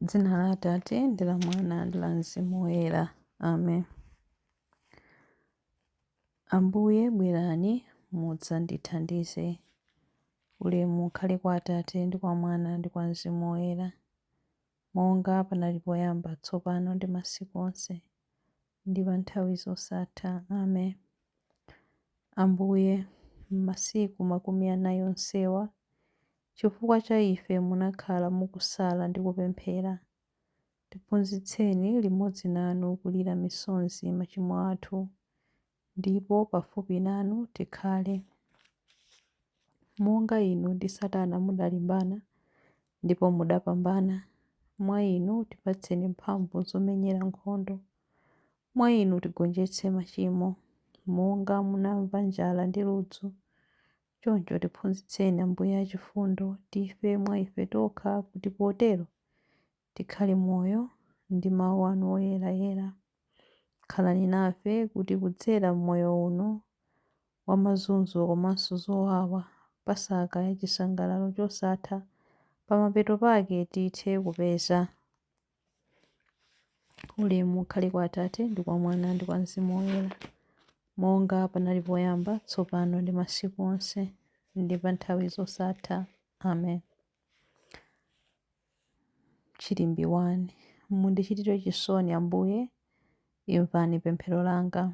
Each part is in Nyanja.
Dzina la Atate ndi la Mwana ndi la Mzimu Woyera. Amen. Ambuye bwerani mudzandithandize. Ulemu ukhale kwa Atate ndi kwa Mwana ndi kwa Mzimu Woyera, monga panali poyamba tsopano ndi masiku onse ndi pa nthawi zosatha. Amen. Ambuye, m'masiku 40 onsewa, chifukwa cha ife munakhala mukusala ndi kupemphera. Tiphunzitseni limodzi nanu kulira misonzi machimo athu, ndipo pafupi nanu tikhale. Monga inu ndi Satana mudalimbana ndipo mudapambana, mwa inu tipatseni mphamvu zomenyera nkhondo. Mwa inu tigonjetse machimo, monga munamva njala ndi ludzu. Choncho tiphunzitseni Ambuye achifundo, tife mwa ife tokha, kuti potero tikhale moyo ndi mawu anu oyerayera. Khalani nafe kuti kudzera m'moyo uno wa mazunzo komanso zowawa, Pasaka ya chisangalalo chosatha, pamapeto pake tithe kupeza ulemu ukhale kwa Atate ndi kwa Mwana ndi kwa Mzimu Woyera, monga panali poyamba tsopano ndi masiku onse ndi pa nthawi zosatha. Amen. Chilimbi 1. Mundichitire chisoni Ambuye, imvani pemphero langa.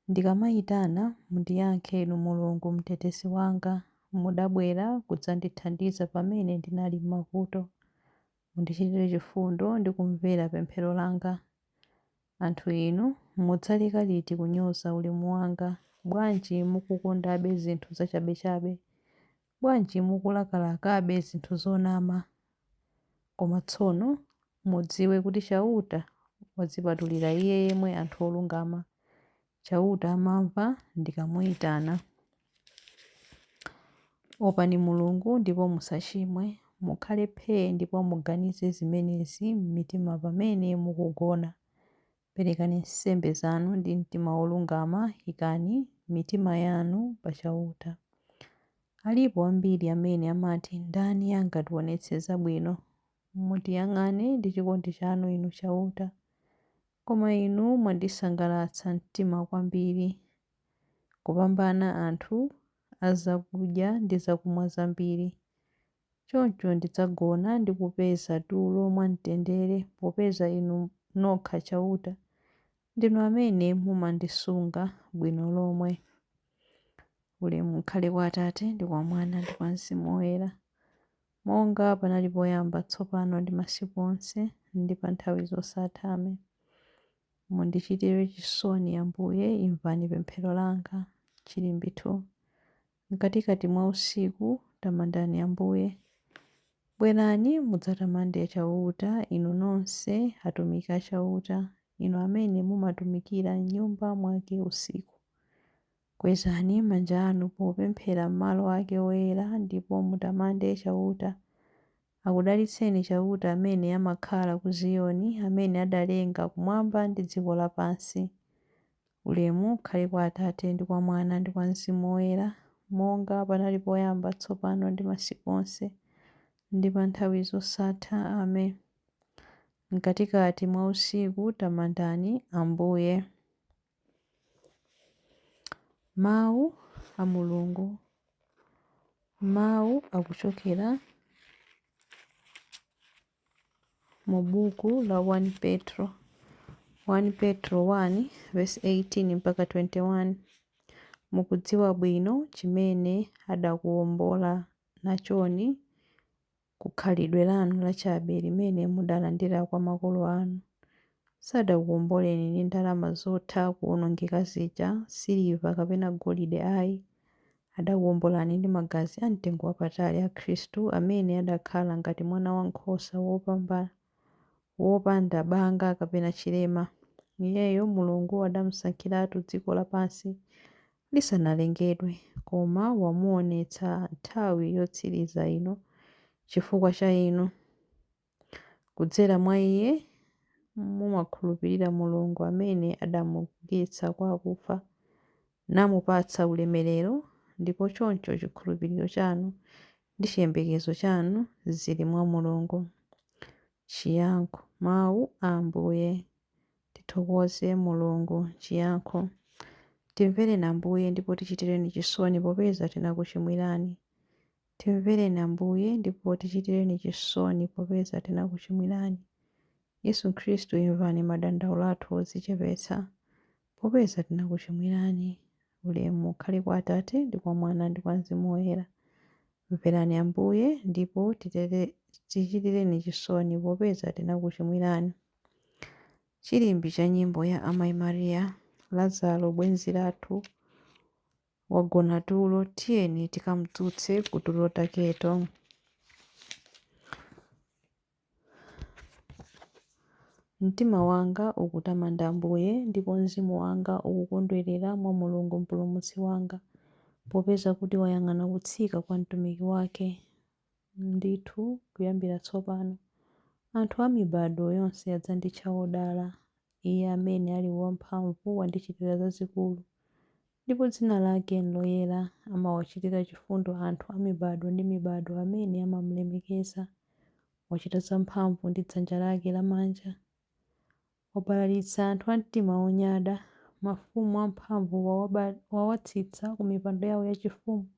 Ndikamayitana mundiyankhe Inu Mulungu mtetezi wanga. Mudabwera kudzandithandiza pamene ndinali m'mavuto. Mundichitire chifundo ndi kumvera pemphero langa. Anthu inu mudzaleka liti kunyoza ulemu wanga? Bwanji mukukondabe zinthu zachabechabe? Bwanji mukulakalakabe zinthu zonama? Koma tsono mudziwe kuti chauta wadzipatulira Iye yemwe anthu olungama. Chauta amamva ndikamuyitana. Opani Mulungu ndipo musachimwe. Mukhale phee ndipo muganize zimenezi m'mitima pamene mukugona. Perekani nsembe zanu ndi mtima wolungama, ikani mitima yanu pa chauta. Alipo ambiri amene amati, ndani angationetse zabwino? Mutiyang'ane ndi chikondi chanu Inu chauta. Koma Inu mwandisangalatsa mtima kwambiri, kupambana anthu azakudya ndi zakumwa zambiri. Choncho ndidzagona ndi kupeza tulo mwamtendere, popeza Inu nokha chauta ndinu amene mumandisunga bwino lomwe. Ulemu ukhale kwa Atate ndi kwa Mwana ndi kwa Mzimu Woyera, monga panali poyamba tsopano ndi masiku onse ndi pa nthawi zosatha. Amen. Mundichitire chisoni Ambuye, imvani pemphero langa. Chilimbi 2. Mkatikati mwa usiku tamandani Ambuye. Bwerani mudzatamande chauta, inu nonse atumiki a chauta, inu amene mumatumikira m'nyumba mwake usiku. Kwezani manja anu popemphera m'malo ake oyera, ndipo mutamande chauta. Akudalitseni chauta amene amakhala ku Ziyoni, amene adalenga kumwamba ndi dziko lapansi. Ulemu ukhale kwa Atate ndi kwa Mwana ndi kwa Mzimu Woyera, monga panali poyamba tsopano ndi masiku onse ndi pa nthawi zosatha. Amen. Mkatikati mwa usiku tamandani Ambuye. Mawu a Mulungu. Mawu akuchokera mu buku la 1 Petro. 1 Petro 1 verse 18 mpaka 21. Mukudziwa bwino chimene adakuwombola nachoni kukhalidwe lanu lachabe limene mudalandira kwa makolo anu. Sadakuwomboleni ndi ndalama zotha kuwonongeka zija, siliva kapena golide ayi. Adakuwombolani ndi magazi amtengo wapatali a Khristu, amene adakhala ngati mwana wankhosa wopanda banga kapena chilema. Iyeyo Mulungu adamusankhiratu dziko lapansi lisanalengedwe, koma wamuonetsa nthawi yotsiriza ino chifukwa cha inu. Kudzera mwa Iye mumakhulupirira Mulungu amene adamuukitsa kwa akufa, namupatsa ulemerero, ndipo choncho chikhulupiriro chanu ndi chiyembekezo chanu zili mwa Mulungu. Chiyankho. Mawu a Ambuye. Tithokoze Mulungu. Chiyankho. Timvereni Ambuye ndipo tichitireni chisoni popeza tinakuchimwirani. Timvereni Ambuye ndipo tichitireni chisoni popeza tinakuchimwirani. Yesu Khristu, imvani madandaulo athu odzichepetsa popeza tinakuchimwirani. Ulemu ukhale kwa Atate ndi kwa Mwana ndi kwa Mzimu Woyera. Mverani Ambuye ndipo tichitireni chisoni popeza tinakuchimwirani. Chilimbi cha nyimbo ya Amayi Mariya. Lazaro bwenzi lathu wagona tulo, tiyeni tikamututse kutulo taketo. Mtima wanga ukutamanda Ambuye ndipo mzimu wanga ukukondwerera mwa Mulungu mpulumutsi wanga, popeza kuti wayang'ana kutsika kwa mtumiki wake. Ndithu kuyambira tsopano anthu a mibado yonse adzanditcha wodala. Iye amene ali wamphamvu wandichitira zazikulu, ndipo dzina lake loyera. Amawachitira chifundo anthu a mibado ndi mibado amene amamulemekeza. Wachita zamphamvu ndi dzanja lake lamanja. Wabalalitsa anthu a mtima onyada. Mafumu amphamvu wawatsitsa ku mipando yawo yachifumu.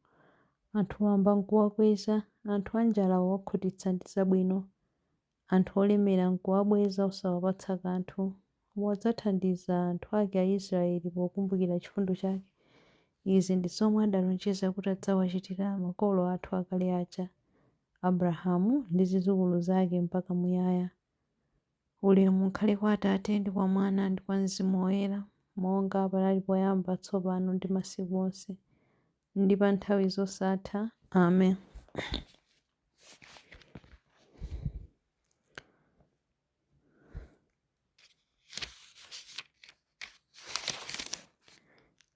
Anthu wamba nkuwakweza, anthu anjala wawakhutitsa ndi zabwino. Anthu olemera nkuwabweza osawapatsa kanthu. Wadzathandiza anthu ake Aisraeli pokumbukira chifundo chake. Izi ndi zomwe adalonjeza kuti adzawachitira makolo athu akale aja, Abrahamu ndi zidzukulu zake mpaka muyaya. Ulemu ukhale kwa Atate ndi kwa Mwana ndi kwa Mzimu Woyera, monga panali poyamba, tsopano ndi masiku onse, ndi pa nthawi zosatha. Amen.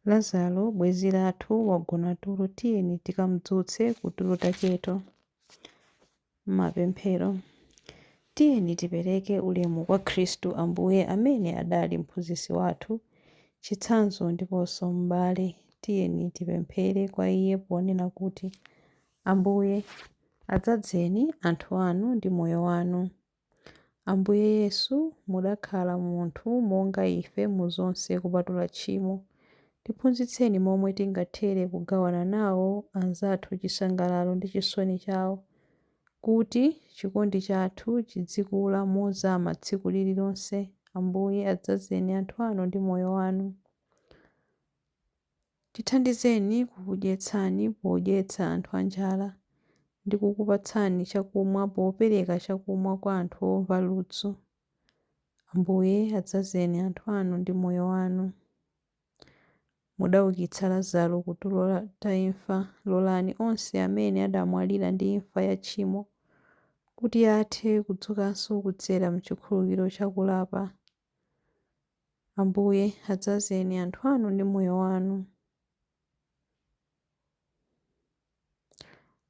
Lazaro bwenzi lathu wagona tulo, tiyeni tikamudzutse kutulo taketo. Mapemphero. Tiyeni tipereke ulemu kwa Khristu Ambuye amene adali mphunzitsi wathu, chitsanzo ndiponso m'bale. Tiyeni tipemphere kwa iye ponena kuti: Ambuye, adzadzeni anthu anu ndi moyo wanu. Ambuye Yesu, mudakhala munthu monga ife mu zonse kupatula tchimo. Tiphunzitseni momwe tingathere kugawana nawo anzathu chisangalalo ndi chisoni chawo, kuti chikondi chathu chidzikula mozama tsiku lililonse. Ambuye, adzadzeni anthu anu ndi moyo wanu. Tithandizeni kukudyetsani podyetsa anthu anjala, ndi kukupatsani chakumwa popereka chakumwa kwa anthu omva ludzu. Ambuye, adzadzeni anthu anu ndi moyo wanu. Mudaukitsa Lazaro kutulo ta imfa. Lolani onse amene adamwalira ndi imfa ya tchimo kuti athe kudzukanso kudzera mchikhulupiriro chakulapa. Ambuye, adzadzeni anthu anu ndi moyo wanu.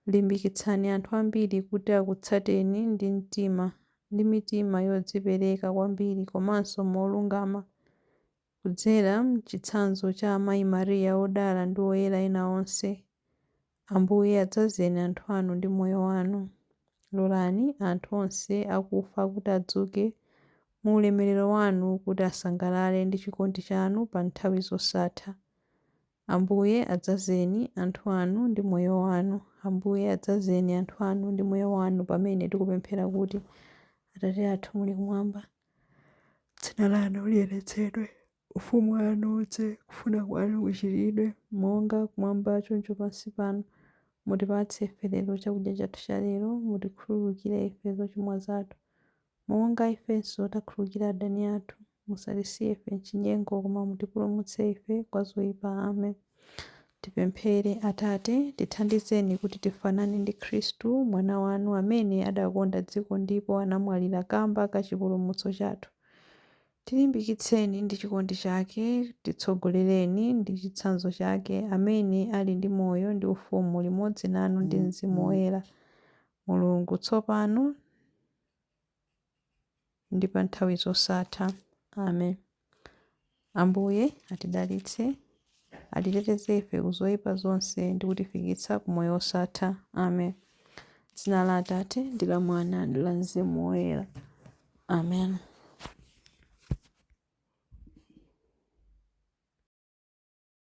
Limbikitsani anthu ambiri kuti akutsateni ndi mitima yodzipereka kwambiri komanso molungama, kudzera mchitsanzo cha Amayi Mariya odala ndi oyera ena onse. Ambuye, adzadzeni anthu anu ndi moyo wanu. Lolani anthu onse akufa kuti adzuke mu ulemerero wanu, kuti asangalale ndi chikondi chanu pa nthawi zosatha. Ambuye, adzadzeni anthu anu ndi moyo wanu. Ambuye, adzadzeni anthu anu ndi moyo wanu pamene tikupemphera kuti: Atate athu muli kumwamba, dzina lanu liyeretsedwe, ufumu wanu udze, kufuna kwanu kuchitidwe monga kumwamba choncho pansi pano. Mutipatse ife lero chakudya chathu cha lero. Mutikhululukire ife zochimwa zathu, monga ifenso takhululukira adani athu. Musatisiye ife m'chinyengo, koma mutipulumutse ife kwa zoyipa. Amen. Tipemphere. Atate, tithandizeni kuti tifanane ndi Khristu mwana wanu amene adakonda dziko ndipo anamwalira kamba ka chipulumutso chathu. Tilimbikitseni ndi chikondi chake, titsogolereni ndi chitsanzo chake, amene ali ndi moyo ndi ufumu limodzi nanu ndi Mzimu Woyera, Mulungu tsopano ndi pa nthawi zosatha. Amen. Ambuye atidalitse, atiteteze ife ku zoyipa zonse ndi kutifikitsa ku moyo wosatha. Amen. Dzina la Atate ndi la Mwana ndi la Mzimu Woyera. amen.